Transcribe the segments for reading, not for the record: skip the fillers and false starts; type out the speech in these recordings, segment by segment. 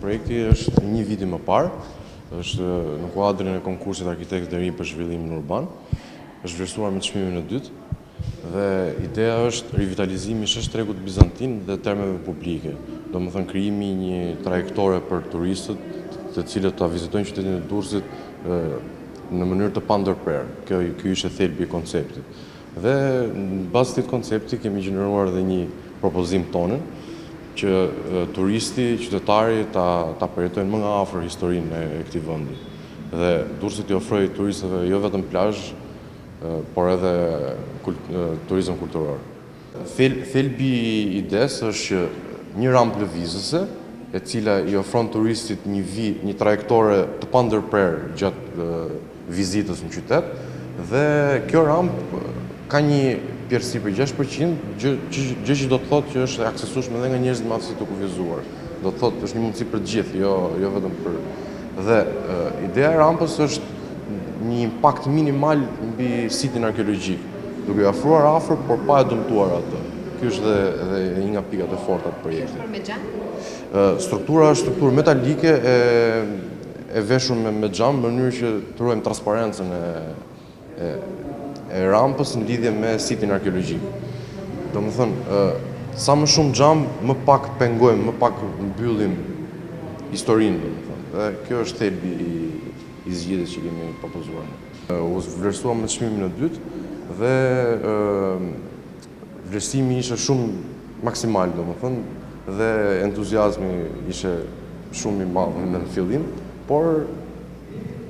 Projekti është një viti më parë, është në kuadrin e konkursit Arkitektë të rinj për zhvillimin urban, është vlerësuar me çmimin e dytë dhe ideja është rivitalizimi i sheshtregut bizantin dhe termeve publike. Domethënë krijimi i një trajektore për turistët, të cilët ta vizitojnë qytetin e Durrësit në mënyrë të pandërprerë. Ky ishte thelbi i konceptit. Dhe në bazë të këtij koncepti kemi gjeneruar edhe një propozim tonën që turisti, qytetari ta përjetojnë më nga afër historinë e këtij vendi. Dhe Durrësit i ofrojë turistëve jo vetëm plazh, por edhe turizëm kulturor. Thelbi i idesë është që një rampë lëvizëse, e cila i ofron turistit një trajektore të pandërprerë gjatë vizitës në qytet, dhe kjo rampë ka një pjerësi për 6%, gjë që do të thotë që është aksesueshme edhe nga njerëzit me aftësi të kufizuar. Do të thotë është një mundësi për të gjithë, jo vetëm për. Dhe ideja e rampës është një impakt minimal mbi sitin arkeologjik, duke i afruar afër, por pa e dëmtuar atë. Ky është edhe një nga pikat e forta të projektit. Me xham? Struktura është strukturë metalike e veshur me xham në mënyrë që të ruajmë transparencën e rampës në lidhje me sitin arkeologjik. Domethënë, sa më shumë xham, më pak pengojmë, më pak mbyllim historinë, domethënë. Dhe kjo është thelbi i zgjedhjes që kemi propozuar. U vlerësua me çmimin e dytë dhe vlerësimi ishte shumë maksimal, domethënë, dhe entuziazmi ishte shumë i madh në fillim, por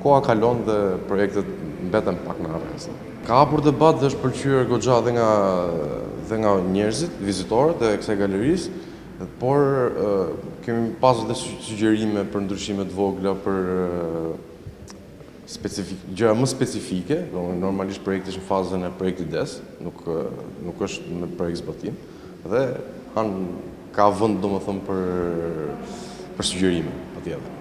koha kalon dhe projektet mbeten pak në arrest. Ka hapur debat dhe është pëlqyer goxha dhe nga njerëzit, vizitorët e kësaj galerisë, por kemi pasur edhe sugjerime për ndryshime të vogla, për gjëra më specifike. Normalisht projekti është në fazën e projektit DES, nuk është në projekt zbatim, dhe ka vend domethënë për sugjerime patjetër.